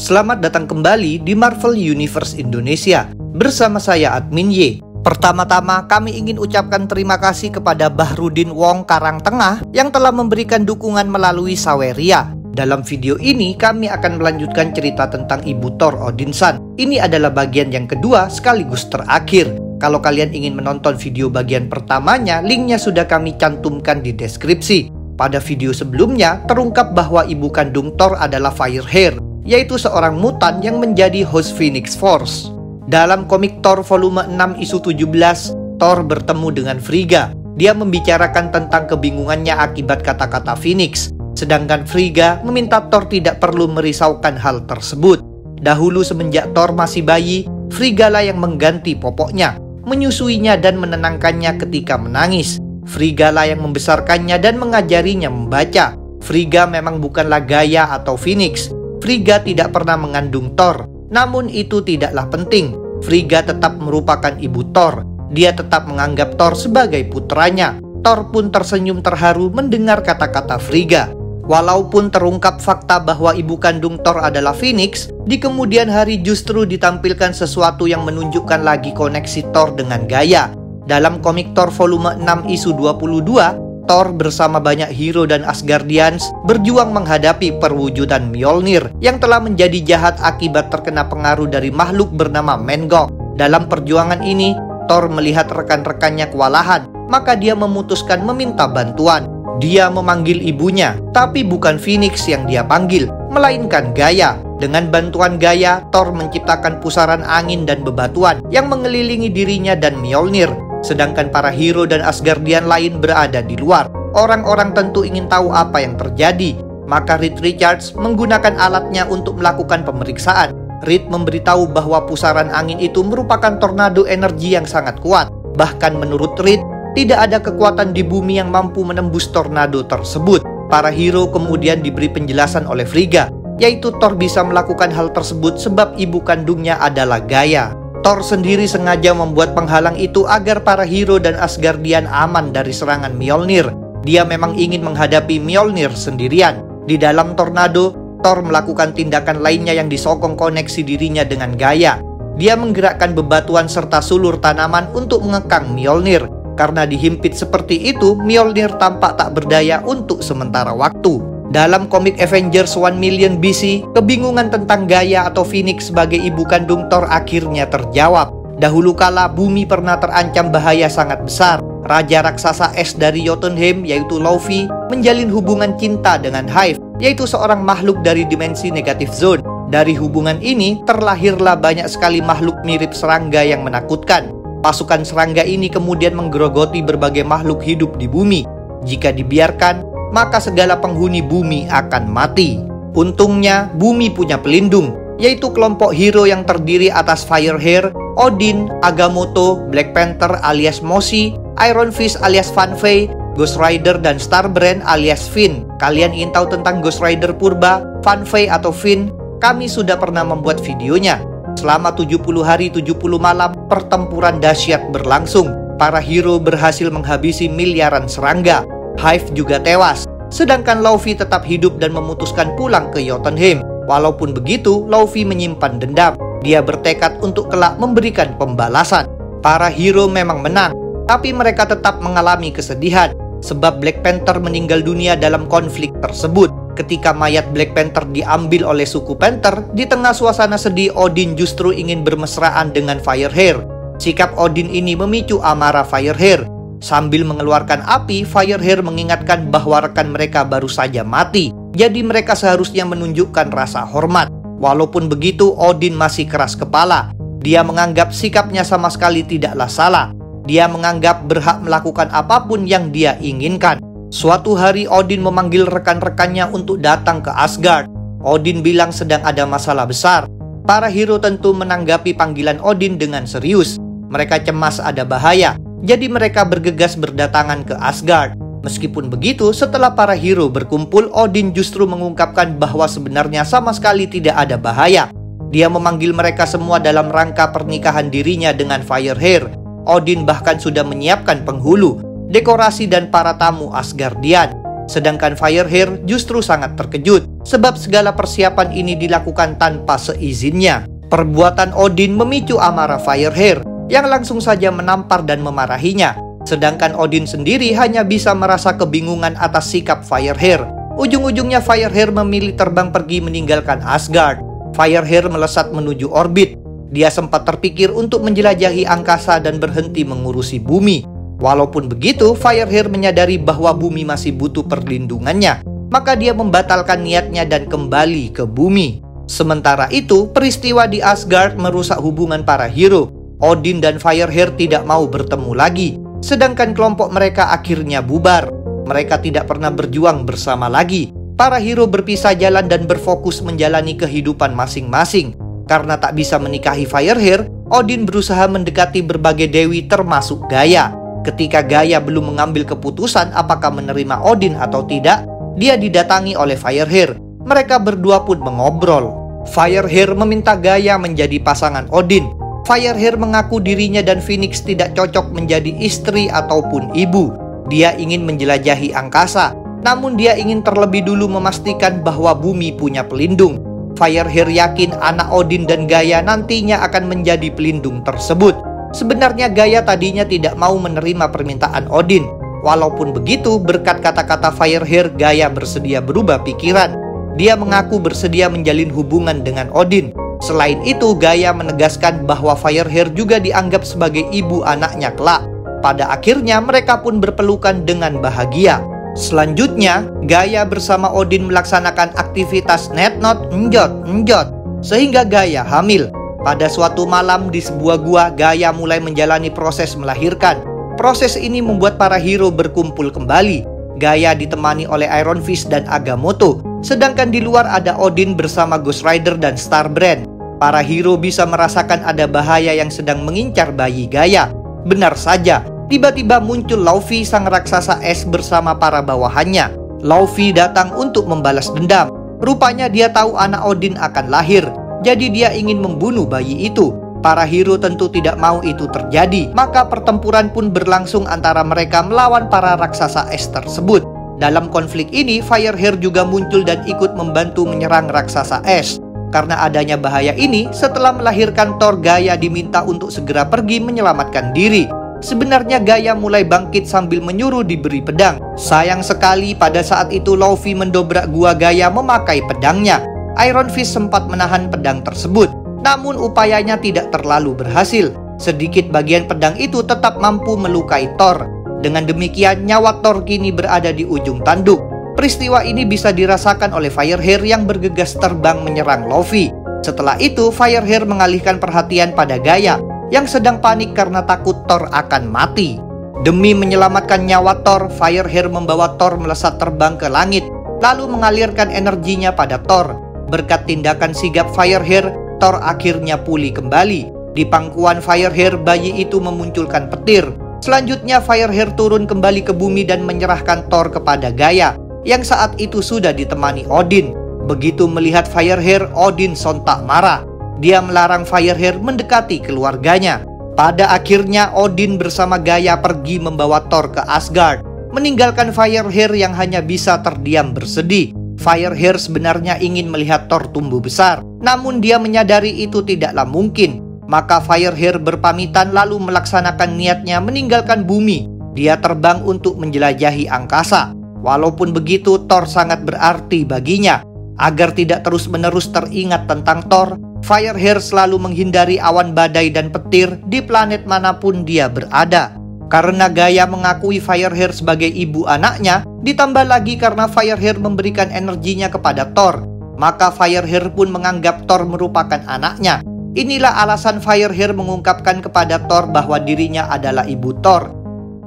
Selamat datang kembali di Marvel Universe Indonesia. Bersama saya Admin Y. Pertama-tama kami ingin ucapkan terima kasih kepada Bahrudin Wong Karangtengah yang telah memberikan dukungan melalui Saweria. Dalam video ini kami akan melanjutkan cerita tentang Ibu Thor Odinson. Ini adalah bagian yang kedua sekaligus terakhir. Kalau kalian ingin menonton video bagian pertamanya, linknya sudah kami cantumkan di deskripsi. Pada video sebelumnya terungkap bahwa ibu kandung Thor adalah Firehair, yaitu seorang mutan yang menjadi host Phoenix Force. Dalam komik Thor volume 6 isu 17, Thor bertemu dengan Frigga. Dia membicarakan tentang kebingungannya akibat kata-kata Phoenix, sedangkan Frigga meminta Thor tidak perlu merisaukan hal tersebut. Dahulu semenjak Thor masih bayi, Frigga lah yang mengganti popoknya, menyusuinya dan menenangkannya ketika menangis. Frigga lah yang membesarkannya dan mengajarinya membaca. Frigga memang bukanlah Gaia atau Phoenix. Frigga tidak pernah mengandung Thor, namun itu tidaklah penting. Frigga tetap merupakan ibu Thor. Dia tetap menganggap Thor sebagai putranya. Thor pun tersenyum terharu mendengar kata-kata Frigga. Walaupun terungkap fakta bahwa ibu kandung Thor adalah Phoenix, di kemudian hari justru ditampilkan sesuatu yang menunjukkan lagi koneksi Thor dengan Gaia. Dalam komik Thor volume 6 isu 22, Thor bersama banyak hero dan Asgardians berjuang menghadapi perwujudan Mjolnir yang telah menjadi jahat akibat terkena pengaruh dari makhluk bernama Mengok. Dalam perjuangan ini, Thor melihat rekan-rekannya kewalahan, maka dia memutuskan meminta bantuan. Dia memanggil ibunya, tapi bukan Phoenix yang dia panggil, melainkan Gaia. Dengan bantuan Gaia, Thor menciptakan pusaran angin dan bebatuan yang mengelilingi dirinya dan Mjolnir. Sedangkan para hero dan Asgardian lain berada di luar. Orang-orang tentu ingin tahu apa yang terjadi. Maka Reed Richards menggunakan alatnya untuk melakukan pemeriksaan. Reed memberitahu bahwa pusaran angin itu merupakan tornado energi yang sangat kuat. Bahkan menurut Reed, tidak ada kekuatan di bumi yang mampu menembus tornado tersebut. Para hero kemudian diberi penjelasan oleh Frigga, yaitu Thor bisa melakukan hal tersebut sebab ibu kandungnya adalah Gaia. Thor sendiri sengaja membuat penghalang itu agar para hero dan Asgardian aman dari serangan Mjolnir. Dia memang ingin menghadapi Mjolnir sendirian. Di dalam tornado, Thor melakukan tindakan lainnya yang disokong koneksi dirinya dengan Gaia. Dia menggerakkan bebatuan serta sulur tanaman untuk mengekang Mjolnir. Karena dihimpit seperti itu, Mjolnir tampak tak berdaya untuk sementara waktu. Dalam komik Avengers 1 Million BC, kebingungan tentang Gaia atau Phoenix sebagai ibu kandung Thor akhirnya terjawab. Dahulu kala bumi pernah terancam bahaya sangat besar. Raja raksasa es dari Jotunheim yaitu Laufey menjalin hubungan cinta dengan Hive, yaitu seorang makhluk dari dimensi negatif zone. Dari hubungan ini terlahirlah banyak sekali makhluk mirip serangga yang menakutkan. Pasukan serangga ini kemudian menggerogoti berbagai makhluk hidup di bumi. Jika dibiarkan, maka segala penghuni bumi akan mati. Untungnya, bumi punya pelindung, yaitu kelompok hero yang terdiri atas Firehair, Odin, Agamotto, Black Panther alias Mosi, Iron Fist alias Fanfey, Ghost Rider, dan Starbrand alias Finn. Kalian ingin tahu tentang Ghost Rider purba, Fanfey atau Finn? Kami sudah pernah membuat videonya. Selama 70 hari 70 malam, pertempuran dahsyat berlangsung. Para hero berhasil menghabisi miliaran serangga. Hive juga tewas, sedangkan Laufey tetap hidup dan memutuskan pulang ke Jotunheim. Walaupun begitu, Laufey menyimpan dendam. Dia bertekad untuk kelak memberikan pembalasan. Para hero memang menang, tapi mereka tetap mengalami kesedihan, sebab Black Panther meninggal dunia dalam konflik tersebut. Ketika mayat Black Panther diambil oleh suku Panther, di tengah suasana sedih, Odin justru ingin bermesraan dengan Firehair. Sikap Odin ini memicu amarah Firehair. Sambil mengeluarkan api, Firehair mengingatkan bahwa rekan mereka baru saja mati. Jadi mereka seharusnya menunjukkan rasa hormat. Walaupun begitu, Odin masih keras kepala. Dia menganggap sikapnya sama sekali tidaklah salah. Dia menganggap berhak melakukan apapun yang dia inginkan. Suatu hari Odin memanggil rekan-rekannya untuk datang ke Asgard. Odin bilang sedang ada masalah besar. Para hero tentu menanggapi panggilan Odin dengan serius. Mereka cemas ada bahaya. Jadi mereka bergegas berdatangan ke Asgard. Meskipun begitu, setelah para hero berkumpul, Odin justru mengungkapkan bahwa sebenarnya sama sekali tidak ada bahaya. Dia memanggil mereka semua dalam rangka pernikahan dirinya dengan Firehair. Odin bahkan sudah menyiapkan penghulu, dekorasi dan para tamu Asgardian. Sedangkan Firehair justru sangat terkejut, sebab segala persiapan ini dilakukan tanpa seizinnya. Perbuatan Odin memicu amarah Firehair, yang langsung saja menampar dan memarahinya. Sedangkan Odin sendiri hanya bisa merasa kebingungan atas sikap Firehair. Ujung-ujungnya Firehair memilih terbang pergi meninggalkan Asgard. Firehair melesat menuju orbit. Dia sempat terpikir untuk menjelajahi angkasa dan berhenti mengurusi bumi. Walaupun begitu, Firehair menyadari bahwa bumi masih butuh perlindungannya. Maka dia membatalkan niatnya dan kembali ke bumi. Sementara itu, peristiwa di Asgard merusak hubungan para hero. Odin dan Firehair tidak mau bertemu lagi. Sedangkan kelompok mereka akhirnya bubar. Mereka tidak pernah berjuang bersama lagi. Para hero berpisah jalan dan berfokus menjalani kehidupan masing-masing. Karena tak bisa menikahi Firehair, Odin berusaha mendekati berbagai dewi termasuk Gaia. Ketika Gaia belum mengambil keputusan apakah menerima Odin atau tidak, dia didatangi oleh Firehair. Mereka berdua pun mengobrol. Firehair meminta Gaia menjadi pasangan Odin. Firehair mengaku dirinya dan Phoenix tidak cocok menjadi istri ataupun ibu. Dia ingin menjelajahi angkasa, namun dia ingin terlebih dulu memastikan bahwa bumi punya pelindung. Firehair yakin anak Odin dan Gaia nantinya akan menjadi pelindung tersebut. Sebenarnya Gaia tadinya tidak mau menerima permintaan Odin. Walaupun begitu, berkat kata-kata Firehair, Gaia bersedia berubah pikiran. Dia mengaku bersedia menjalin hubungan dengan Odin. Selain itu, Gaia menegaskan bahwa Firehair juga dianggap sebagai ibu anaknya kelak. Pada akhirnya, mereka pun berpelukan dengan bahagia. Selanjutnya, Gaia bersama Odin melaksanakan aktivitas netnot njot, sehingga Gaia hamil. Pada suatu malam di sebuah gua, Gaia mulai menjalani proses melahirkan. Proses ini membuat para hero berkumpul kembali. Gaia ditemani oleh Iron Fist dan Agamotto, sedangkan di luar ada Odin bersama Ghost Rider dan Starbrand. Para hero bisa merasakan ada bahaya yang sedang mengincar bayi Gaia. Benar saja, tiba-tiba muncul Laufey sang raksasa es bersama para bawahannya. Laufey datang untuk membalas dendam. Rupanya dia tahu anak Odin akan lahir, jadi dia ingin membunuh bayi itu. Para hero tentu tidak mau itu terjadi, maka pertempuran pun berlangsung antara mereka melawan para raksasa es tersebut. Dalam konflik ini, Firehair juga muncul dan ikut membantu menyerang raksasa es. Karena adanya bahaya ini, setelah melahirkan Thor, Gaia diminta untuk segera pergi menyelamatkan diri. Sebenarnya Gaia mulai bangkit sambil menyuruh diberi pedang. Sayang sekali pada saat itu Laufey mendobrak gua Gaia memakai pedangnya. Iron Fist sempat menahan pedang tersebut, namun upayanya tidak terlalu berhasil. Sedikit bagian pedang itu tetap mampu melukai Thor. Dengan demikian, nyawa Thor kini berada di ujung tanduk. Peristiwa ini bisa dirasakan oleh Firehair yang bergegas terbang menyerang Laufey. Setelah itu, Firehair mengalihkan perhatian pada Gaia yang sedang panik karena takut Thor akan mati. Demi menyelamatkan nyawa Thor, Firehair membawa Thor melesat terbang ke langit, lalu mengalirkan energinya pada Thor. Berkat tindakan sigap Firehair, Thor akhirnya pulih kembali. Di pangkuan Firehair, bayi itu memunculkan petir. Selanjutnya, Firehair turun kembali ke bumi dan menyerahkan Thor kepada Gaia, yang saat itu sudah ditemani Odin. Begitu melihat Firehair, Odin sontak marah. Dia melarang Firehair mendekati keluarganya. Pada akhirnya, Odin bersama Gaia pergi membawa Thor ke Asgard, meninggalkan Firehair yang hanya bisa terdiam bersedih. Firehair sebenarnya ingin melihat Thor tumbuh besar, namun dia menyadari itu tidaklah mungkin. Maka Firehair berpamitan lalu melaksanakan niatnya meninggalkan bumi. Dia terbang untuk menjelajahi angkasa. Walaupun begitu, Thor sangat berarti baginya. Agar tidak terus-menerus teringat tentang Thor, Firehair selalu menghindari awan badai dan petir di planet manapun dia berada. Karena Gaia mengakui Firehair sebagai ibu anaknya, ditambah lagi karena Firehair memberikan energinya kepada Thor, maka Firehair pun menganggap Thor merupakan anaknya. Inilah alasan Firehair mengungkapkan kepada Thor bahwa dirinya adalah ibu Thor.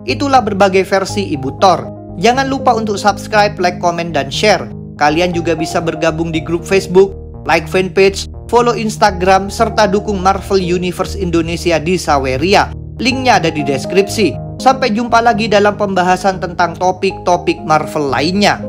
Itulah berbagai versi ibu Thor. Jangan lupa untuk subscribe, like, komen, dan share. Kalian juga bisa bergabung di grup Facebook, like fanpage, follow Instagram, serta dukung Marvel Universe Indonesia di Saweria. Linknya ada di deskripsi. Sampai jumpa lagi dalam pembahasan tentang topik-topik Marvel lainnya.